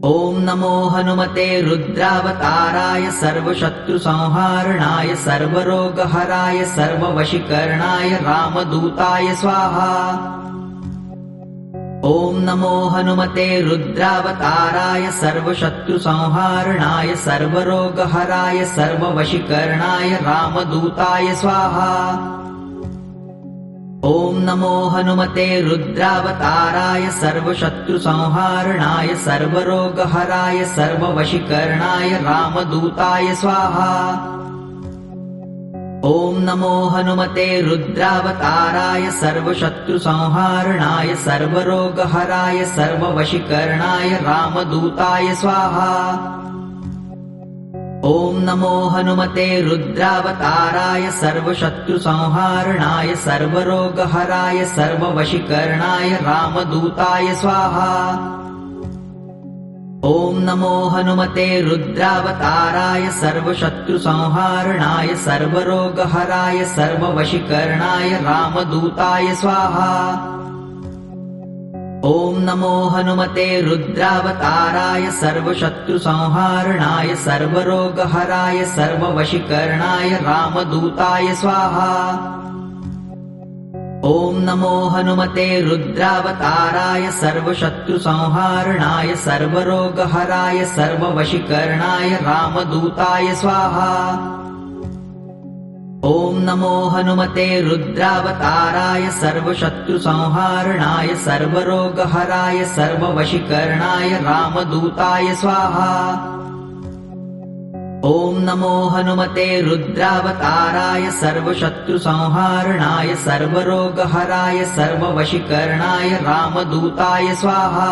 ॐ नमो हनुमते रुद्रावताराय सर्वशत्रुसंहारणाय सर्वरोगहराय सर्ववशीकरणाय रामदूताय स्वाहा। ॐ नमो हनुमते रुद्रावताराय सर्वशत्रुसंहारणाय सर्वरोगहराय सर्ववशीकरणाय रामदूताय स्वाहा। ॐ नमो हनुमते रुद्रावताराय सर्वशत्रुसंहारणाय सर्वरोगहराय सर्ववशीकरणाय रामदूताय स्वाहा। ॐ नमो हनुमते रुद्रावताराय सर्वशत्रुसंहारणाय सर्वरोगहराय सर्ववशीकरणाय रामदूताय स्वाहा। ॐ नमो हनुमते रुद्रावताराय सर्वशत्रुसंहारणाय सर्वरोगहराय सर्ववशीकरणाय रामदूताय स्वाहा। ॐ नमो हनुमते रुद्रावताराय सर्वशत्रुसंहारणाय सर्वरोगहराय सर्ववशीकरणाय रामदूताय स्वाहा। ॐ नमो हनुमते रुद्रावताराय सर्वशत्रुसंहारणाय सर्वरोगहराय सर्ववशीकरणाय रामदूताय स्वाहा। ॐ नमो हनुमते रुद्रावताराय सर्वशत्रुसंहारणाय सर्वरोगहराय सर्ववशीकरणाय रामदूताय स्वाहा। ॐ नमो हनुमते रुद्रावताराय सर्वशत्रुसंहारणाय सर्वरोगहराय सर्ववशीकरणाय रामदूताय स्वाहा। ॐ नमो हनुमते रुद्रावताराय सर्वशत्रुसंहारणाय सर्वरोगहराय सर्ववशीकरणाय रामदूताय स्वाहा।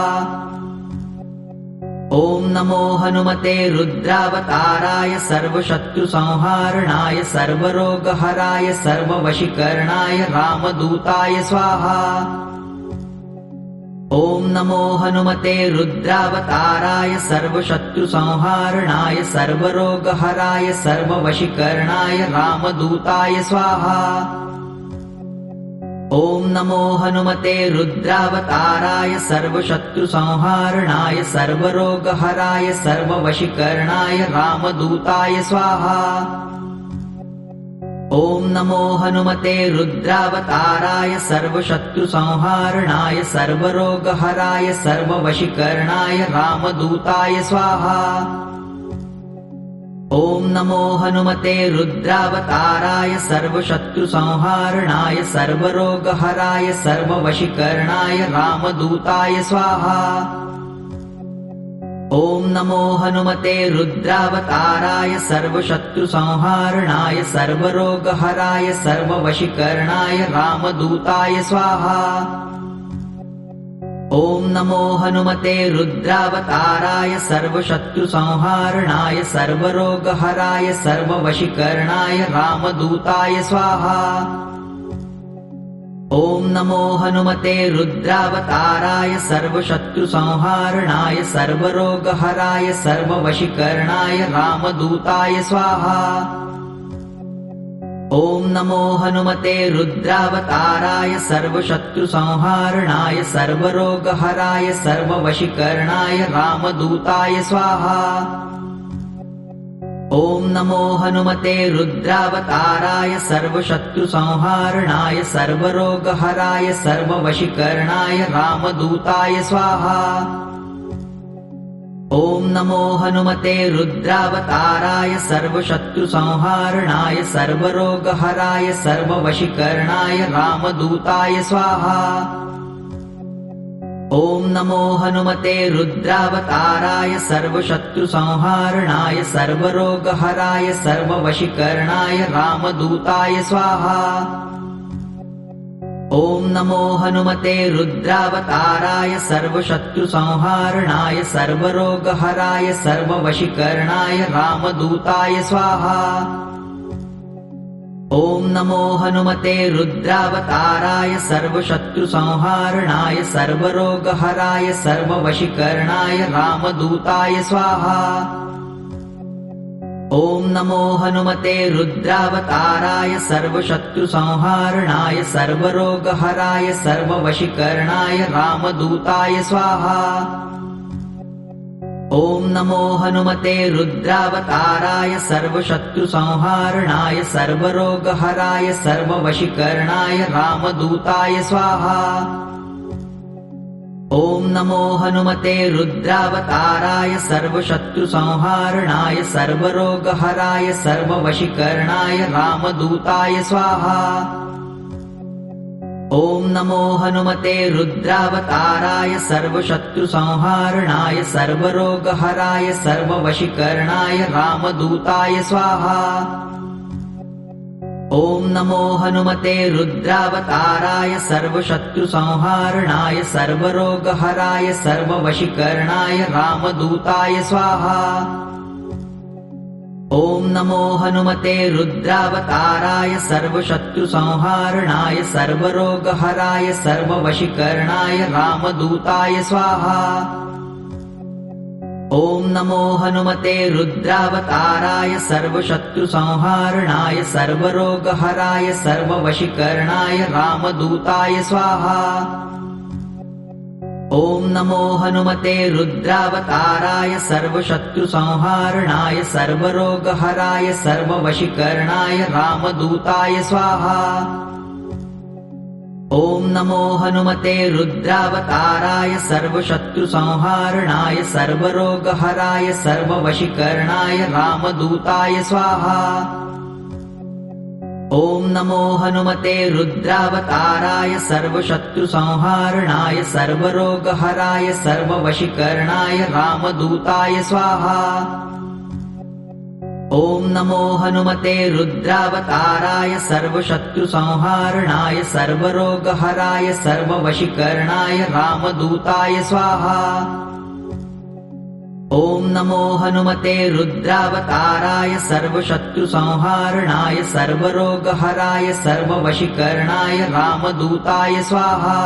ॐ नमो हनुमते रुद्रावताराय सर्वशत्रुसंहारणाय सर्वरोगहराय सर्ववशीकरणाय रामदूताय स्वाहा। ॐ नमो हनुमते रुद्रावताराय सर्वशत्रुसंहारणाय सर्वरोगहराय सर्ववशीकरणाय रामदूताय स्वाहा। ॐ नमो हनुमते रुद्रावताराय सर्वशत्रुसंहारणाय सर्वरोगहराय सर्ववशीकरणाय रामदूताय स्वाहा। ॐ नमो हनुमते रुद्रावताराय सर्वशत्रुसंहारणाय सर्वरोगहराय सर्ववशीकरणाय रामदूताय स्वाहा। ॐ नमो हनुमते रुद्रावताराय सर्वशत्रुसंहारणाय सर्वरोगहराय सर्ववशीकरणाय रामदूताय स्वाहा। ॐ नमो हनुमते रुद्रावताराय सर्वशत्रुसंहारणाय सर्वरोगहराय सर्ववशीकरणाय रामदूताय स्वाहा। ॐ नमो हनुमते रुद्रावताराय सर्वशत्रुसंहारणाय सर्वरोगहराय सर्ववशीकरणाय रामदूताय स्वाहा। ॐ नमो हनुमते रुद्रावताराय सर्वशत्रुसंहारणाय सर्वरोगहराय सर्ववशीकरणाय रामदूताय स्वाहा। ॐ नमो हनुमते रुद्रावताराय सर्वशत्रुसंहारणाय सर्वरोगहराय सर्ववशीकरणाय रामदूताय स्वाहा। ॐ नमो हनुमते रुद्रावताराय सर्वशत्रुसंहारणाय सर्वरोगहराय सर्ववशीकरणाय रामदूताय स्वाहा। ॐ नमो हनुमते रुद्रावताराय सर्वशत्रुसंहारणाय सर्वरोगहराय सर्ववशीकरणाय रामदूताय स्वाहा। ॐ नमो हनुमते रुद्रावताराय सर्वशत्रुसंहारणाय सर्वरोगहराय सर्ववशीकरणाय रामदूताय स्वाहा। ॐ नमो हनुमते रुद्रावताराय सर्वशत्रुसंहारणाय सर्वरोगहराय सर्ववशीकरणाय रामदूताय स्वाहा। ॐ नमो हनुमते रुद्रावताराय सर्वशत्रुसंहारणाय सर्वरोगहराय सर्ववशीकरणाय रामदूताय स्वाहा। ॐ नमो हनुमते रुद्रावताराय सर्वशत्रुसंहारणाय सर्वरोगहराय सर्ववशीकरणाय रामदूताय स्वाहा। ॐ नमो हनुमते रुद्रावताराय सर्वशत्रुसंहारणाय सर्वरोगहराय सर्ववशीकरणाय रामदूताय स्वाहा। ॐ नमो हनुमते रुद्रावताराय सर्वशत्रुसंहारणाय सर्वरोगहराय सर्ववशीकरणाय रामदूताय स्वाहा। ॐ नमो हनुमते रुद्रावताराय सर्वशत्रुसंहारणाय सर्वरोगहराय सर्ववशीकरणाय रामदूताय स्वाहा। ॐ नमो हनुमते रुद्रावताराय सर्वशत्रुसंहारणाय सर्वरोगहराय सर्ववशीकरणाय रामदूताय स्वाहा। ॐ नमो हनुमते रुद्रावताराय सर्वशत्रुसंहारणाय सर्वरोगहराय सर्ववशीकरणाय रामदूताय स्वाहा। ॐ नमो हनुमते रुद्रावताराय सर्वशत्रुसंहारणाय सर्वरोगहराय सर्ववशीकरणाय रामदूताय स्वाहा। ॐ नमो हनुमते रुद्रावताराय सर्वशत्रुसंहारणाय सर्वरोगहराय सर्ववशीकरणाय रामदूताय स्वाहा। ॐ नमो हनुमते रुद्रावताराय सर्वशत्रुसंहारणाय सर्वरोगहराय सर्ववशीकरणाय रामदूताय स्वाहा। ॐ नमो हनुमते रुद्रावताराय सर्वशत्रुसंहारणाय सर्वरोगहराय सर्ववशीकरणाय रामदूताय स्वाहा। ॐ नमो हनुमते रुद्रावताराय सर्वशत्रुसंहारणाय सर्वरोगहराय सर्ववशीकरणाय रामदूताय स्वाहा। ॐ नमो हनुमते रुद्रावताराय सर्वशत्रुसंहारणाय सर्वरोगहराय सर्ववशीकरणाय रामदूताय स्वाहा।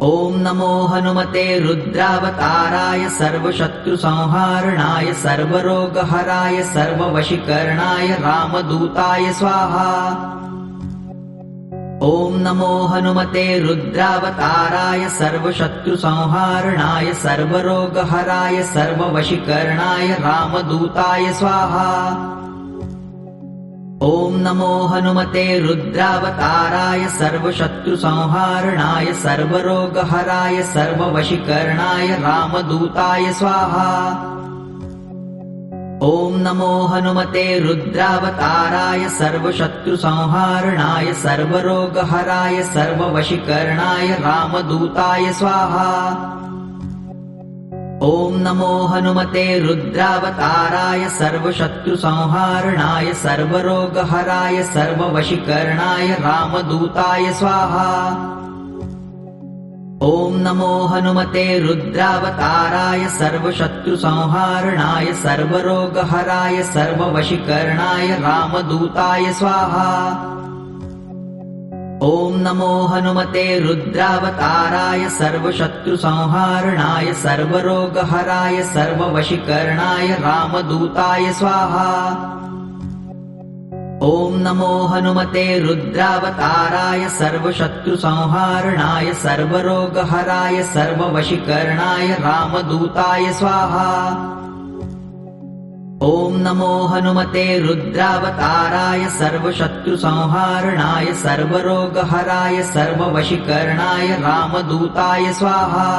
ॐ नमो हनुमते रुद्रावताराय सर्वशत्रुसंहारणाय सर्वरोगहराय सर्ववशीकरणाय रामदूताय स्वाहा। ॐ नमो हनुमते रुद्रावताराय सर्वशत्रुसंहारणाय सर्वरोगहराय सर्ववशीकरणाय रामदूताय स्वाहा। ॐ नमो हनुमते रुद्रावताराय सर्वशत्रुसंहारणाय सर्वरोगहराय सर्ववशीकरणाय रामदूताय स्वाहा। ॐ नमो हनुमते रुद्रावताराय सर्वशत्रुसंहारणाय सर्वरोगहराय सर्ववशीकरणाय रामदूताय स्वाहा। ॐ नमो हनुमते रुद्रावताराय सर्वशत्रुसंहारणाय सर्वरोगहराय सर्ववशीकरणाय रामदूताय स्वाहा। ॐ नमो हनुमते रुद्रावताराय सर्वशत्रुसंहारणाय सर्वरोगहराय सर्ववशीकरणाय रामदूताय स्वाहा। ॐ नमो हनुमते रुद्रावताराय सर्वशत्रुसंहारणाय सर्वरोगहराय सर्ववशीकरणाय रामदूताय स्वाहा। ॐ नमो हनुमते रुद्रावताराय सर्वशत्रुसंहारणाय सर्वरोगहराय सर्ववशीकरणाय रामदूताय स्वाहा। ॐ नमो हनुमते रुद्रावताराय सर्वशत्रुसंहारणाय सर्वरोगहराय सर्ववशीकरणाय रामदूताय स्वाहा।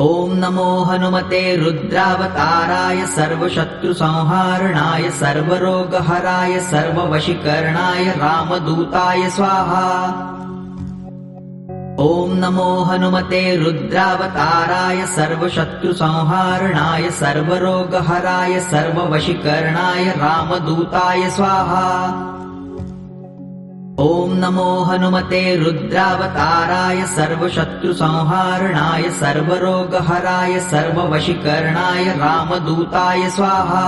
ॐ नमो हनुमते रुद्रावताराय सर्वशत्रुसंहारणाय सर्वरोगहराय सर्ववशीकरणाय रामदूताय स्वाहा। ॐ नमो हनुमते रुद्रावताराय सर्वशत्रुसंहारणाय सर्वरोगहराय सर्ववशीकरणाय रामदूताय स्वाहा। ॐ नमो हनुमते रुद्रावताराय सर्वशत्रुसंहारणाय सर्वरोगहराय सर्ववशीकरणाय रामदूताय स्वाहा।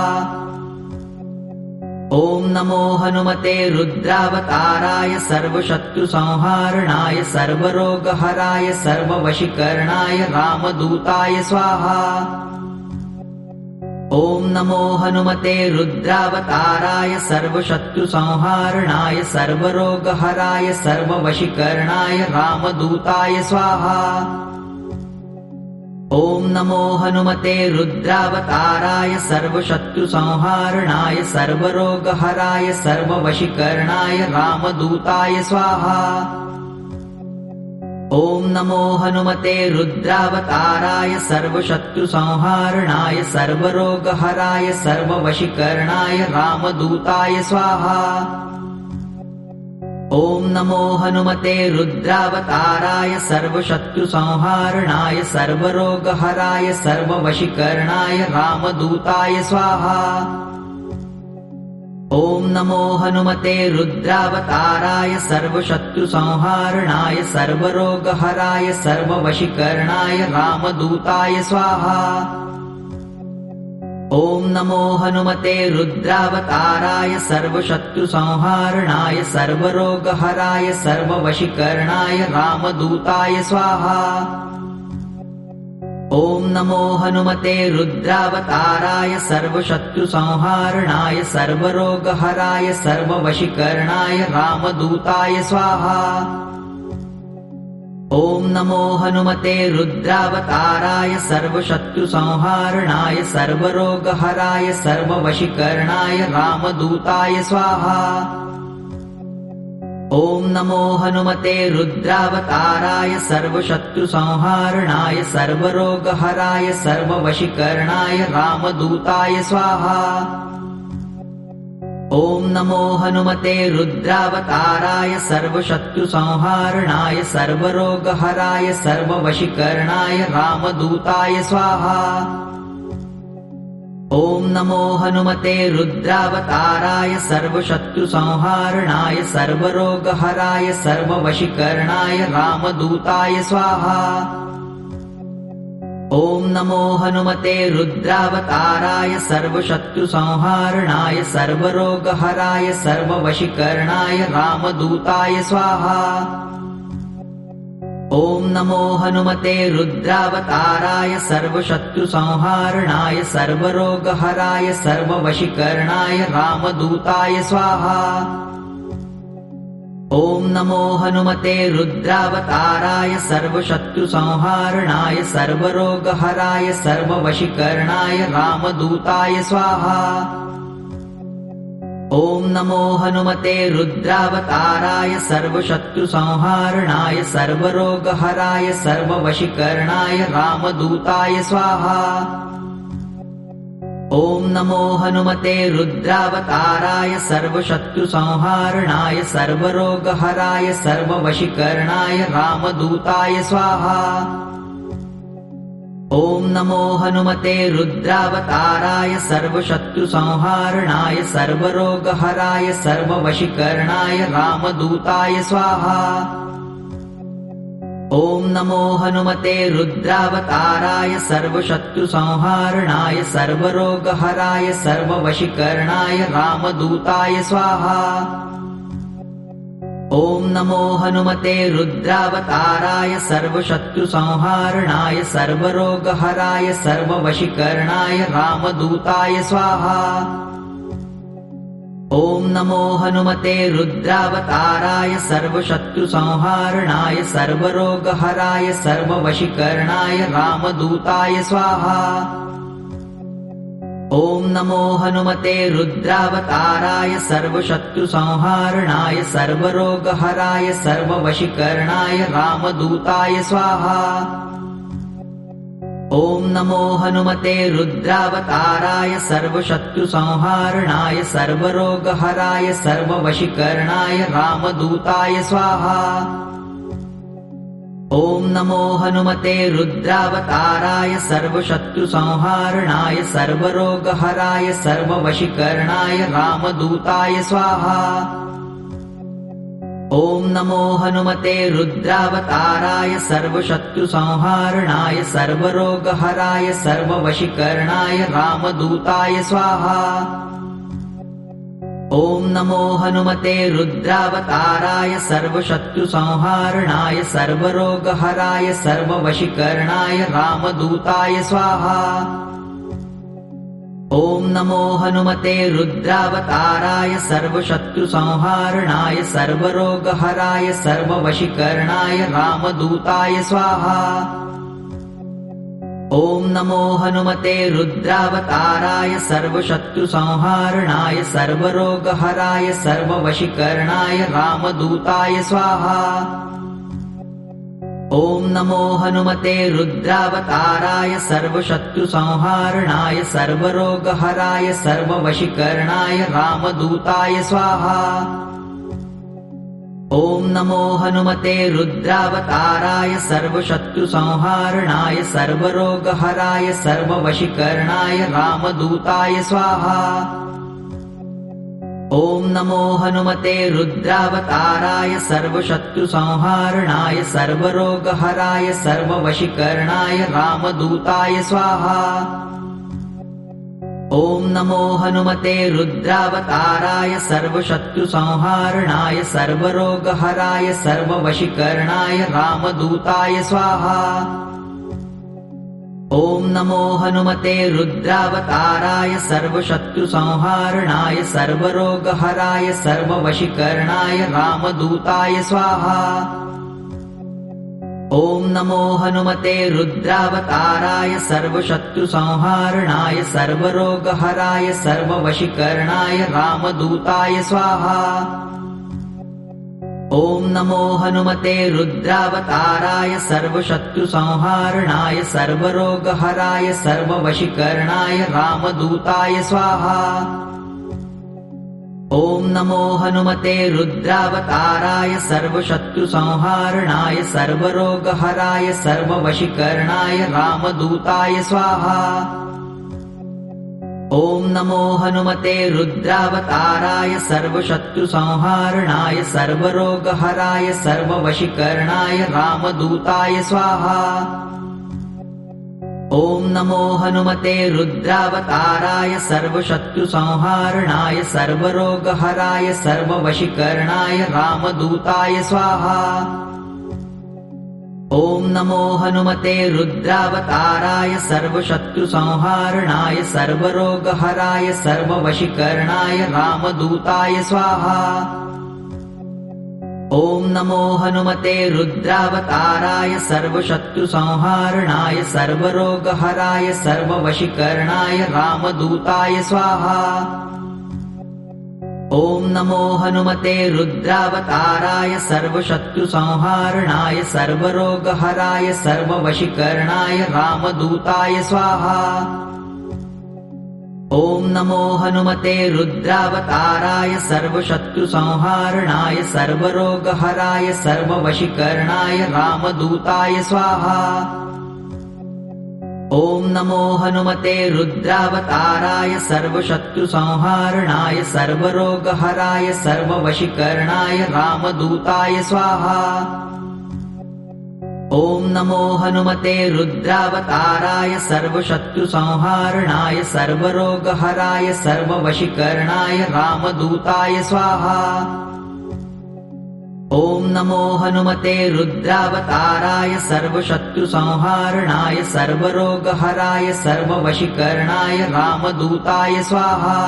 ॐ नमो हनुमते रुद्रावताराय सर्वशत्रुसंहारणाय सर्वरोगहराय सर्ववशीकरणाय रामदूताय स्वाहा। ॐ नमो हनुमते रुद्रावताराय सर्वशत्रुसंहारणाय सर्वरोगहराय सर्ववशीकरणाय रामदूताय स्वाहा। ॐ नमो हनुमते रुद्रावताराय सर्वशत्रुसंहारणाय सर्वरोगहराय सर्ववशीकरणाय रामदूताय स्वाहा। ॐ नमो हनुमते रुद्रावताराय सर्वशत्रुसंहारणाय सर्वरोगहराय सर्ववशीकरणाय रामदूताय स्वाहा। ॐ नमो हनुमते रुद्रावताराय सर्वशत्रुसंहारणाय सर्वरोगहराय सर्ववशीकरणाय रामदूताय स्वाहा। ॐ नमो हनुमते रुद्रावताराय सर्वशत्रुसंहारणाय सर्वरोगहराय सर्ववशीकरणाय रामदूताय स्वाहा। ॐ नमो हनुमते रुद्रावताराय सर्वशत्रुसंहारणाय सर्वरोगहराय सर्ववशीकरणाय रामदूताय स्वाहा। ॐ नमो हनुमते रुद्रावताराय सर्वशत्रुसंहारणाय सर्वरोगहराय सर्ववशीकरणाय रामदूताय स्वाहा। ॐ नमो हनुमते रुद्रावताराय सर्वशत्रुसंहारणाय सर्वरोगहराय सर्ववशीकरणाय रामदूताय स्वाहा। ॐ नमो हनुमते रुद्रावताराय सर्वशत्रुसंहारणाय सर्वरोगहराय सर्ववशीकरणाय रामदूताय स्वाहा। ॐ नमो हनुमते रुद्रावताराय सर्वशत्रुसंहारणाय सर्वरोगहराय सर्ववशीकरणाय रामदूताय स्वाहा। ॐ नमो हनुमते रुद्रावताराय सर्वशत्रुसंहारणाय सर्वरोगहराय सर्ववशीकरणाय रामदूताय स्वाहा। ॐ नमो हनुमते रुद्रावताराय सर्वशत्रुसंहारणाय सर्वरोगहराय सर्ववशीकरणाय रामदूताय स्वाहा। ॐ नमो हनुमते रुद्रावताराय सर्वशत्रुसंहारणाय सर्वरोगहराय सर्ववशीकरणाय रामदूताय स्वाहा। ॐ नमो हनुमते रुद्रावताराय सर्वशत्रुसंहारणाय सर्वरोगहराय सर्ववशीकरणाय रामदूताय स्वाहा। ॐ नमो हनुमते रुद्रावताराय सर्वशत्रुसंहारणाय सर्वरोगहराय सर्ववशीकरणाय रामदूताय स्वाहा। ॐ नमो हनुमते रुद्रावताराय सर्वशत्रुसंहारणाय सर्वरोगहराय सर्ववशीकरणाय रामदूताय स्वाहा। ॐ नमो हनुमते रुद्रावताराय सर्वशत्रुसंहारणाय सर्वरोगहराय सर्ववशीकरणाय रामदूताय स्वाहा। ॐ नमो हनुमते रुद्रावताराय सर्वशत्रुसंहारणाय सर्वरोगहराय सर्ववशीकरणाय रामदूताय स्वाहा। ॐ नमो हनुमते रुद्रावताराय सर्वशत्रुसंहारणाय सर्वरोगहराय सर्ववशीकरणाय रामदूताय स्वाहा। ॐ नमो हनुमते रुद्रावताराय सर्वशत्रुसंहारणाय सर्वरोगहराय सर्ववशीकरणाय रामदूताय स्वाहा। ॐ नमो हनुमते रुद्रावताराय सर्वशत्रुसंहारणाय सर्वरोगहराय सर्ववशीकरणाय रामदूताय स्वाहा। ॐ नमो हनुमते रुद्रावताराय सर्वशत्रुसंहारणाय सर्वरोगहराय सर्ववशीकरणाय रामदूताय स्वाहा। ॐ नमो हनुमते रुद्रावताराय सर्वशत्रुसंहारणाय सर्वरोगहराय सर्ववशीकरणाय रामदूताय स्वाहा। ॐ नमो हनुमते रुद्रावताराय सर्वशत्रुसंहारणाय सर्वरोगहराय सर्ववशीकरणाय रामदूताय स्वाहा। ॐ नमो हनुमते रुद्रावताराय सर्वशत्रुसंहारणाय सर्वरोगहराय सर्ववशीकरणाय रामदूताय स्वाहा। ॐ नमो हनुमते रुद्रावताराय सर्वशत्रुसंहारणाय सर्वरोगहराय सर्ववशीकरणाय रामदूताय स्वाहा। ॐ नमो हनुमते रुद्रावताराय सर्वशत्रुसंहारणाय सर्वरोगहराय सर्ववशीकरणाय रामदूताय स्वाहा। ॐ नमो हनुमते रुद्रावताराय सर्वशत्रुसंहारणाय सर्वरोगहराय सर्ववशीकरणाय रामदूताय स्वाहा। ॐ नमो हनुमते रुद्रावताराय सर्वशत्रुसंहारणाय सर्वरोगहराय सर्ववशीकरणाय रामदूताय स्वाहा। ॐ नमो हनुमते रुद्रावताराय सर्वशत्रुसंहारणाय सर्वरोगहराय सर्ववशीकरणाय रामदूताय स्वाहा। ॐ नमो हनुमते रुद्रावताराय सर्वशत्रुसंहारणाय सर्वरोगहराय सर्ववशीकरणाय रामदूताय स्वाहा। ॐ नमो हनुमते रुद्रावताराय सर्वशत्रुसंहारणाय सर्वरोगहराय सर्ववशीकरणाय रामदूताय स्वाहा। ॐ नमो हनुमते रुद्रावताराय सर्वशत्रुसंहारणाय सर्वरोगहराय सर्ववशीकरणाय रामदूताय स्वाहा। ॐ नमो हनुमते रुद्रावताराय सर्वशत्रुसंहारणाय सर्वरोगहराय सर्ववशीकरणाय रामदूताय स्वाहा। ॐ नमो हनुमते रुद्रावताराय सर्वशत्रुसंहारणाय सर्वरोगहराय सर्ववशीकरणाय रामदूताय स्वाहा। ॐ नमो हनुमते रुद्रावताराय सर्वशत्रुसंहारणाय सर्वरोगहराय सर्ववशीकरणाय रामदूताय स्वाहा। ॐ नमो हनुमते रुद्रावताराय सर्वशत्रुसंहारणाय सर्वरोगहराय सर्ववशीकरणाय रामदूताय स्वाहा। ॐ नमो हनुमते रुद्रावताराय सर्वशत्रुसंहारणाय सर्वरोगहराय सर्ववशीकरणाय रामदूताय स्वाहा। ॐ नमो हनुमते रुद्रावताराय सर्वशत्रुसंहारणाय सर्वरोगहराय सर्ववशीकरणाय रामदूताय स्वाहा। ॐ नमो हनुमते रुद्रावताराय सर्वशत्रुसंहारणाय सर्वरोगहराय सर्ववशीकरणाय रामदूताय स्वाहा। ॐ नमो हनुमते रुद्रावताराय सर्वशत्रुसंहारणाय सर्वरोगहराय सर्ववशीकरणाय रामदूताय स्वाहा। ॐ नमो हनुमते रुद्रावताराय सर्वशत्रुसंहारणाय सर्वरोगहराय सर्ववशीकरणाय रामदूताय स्वाहा। ॐ नमो हनुमते रुद्रावताराय सर्वशत्रुसंहारणाय सर्वरोगहराय सर्ववशीकरणाय रामदूताय स्वाहा। ॐ नमो हनुमते रुद्रावताराय सर्वशत्रुसंहारणाय सर्वरोगहराय सर्ववशीकरणाय रामदूताय स्वाहा।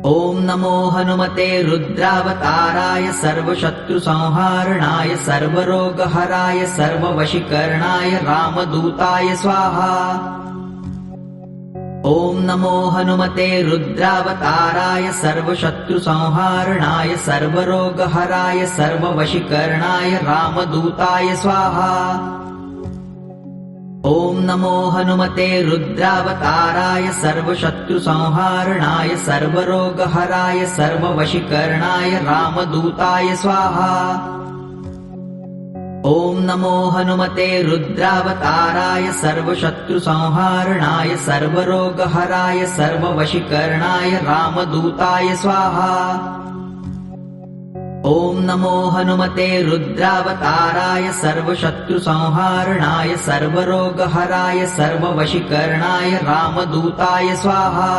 ॐ नमो हनुमते रुद्रावताराय सर्वशत्रुसंहारणाय सर्वरोगहराय सर्ववशीकरणाय रामदूताय स्वाहा। ॐ नमो हनुमते रुद्रावताराय सर्वशत्रुसंहारणाय सर्वरोगहराय सर्ववशीकरणाय रामदूताय स्वाहा। ॐ नमो हनुमते रुद्रावताराय सर्वशत्रुसंहारणाय सर्वरोगहराय सर्ववशीकरणाय रामदूताय स्वाहा। ॐ नमो हनुमते रुद्रावताराय सर्वशत्रुसंहारणाय सर्वरोगहराय सर्ववशीकरणाय रामदूताय स्वाहा। ॐ नमो हनुमते रुद्रावताराय सर्वशत्रुसंहारणाय सर्वरोगहराय सर्ववशीकरणाय रामदूताय स्वाहा।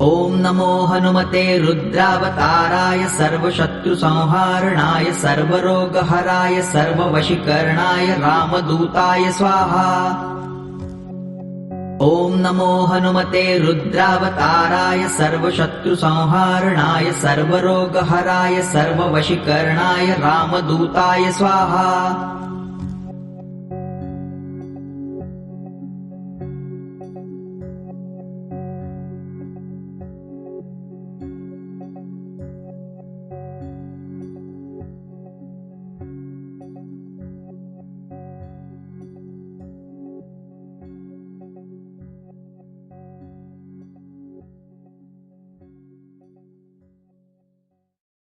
ॐ नमो हनुमते रुद्रावताराय सर्वशत्रुसंहारणाय सर्वरोगहराय सर्ववशीकरणाय रामदूताय स्वाहा। ॐ नमो हनुमते रुद्रावताराय सर्वशत्रुसंहारणाय सर्वरोगहराय सर्ववशीकरणाय रामदूताय स्वाहा।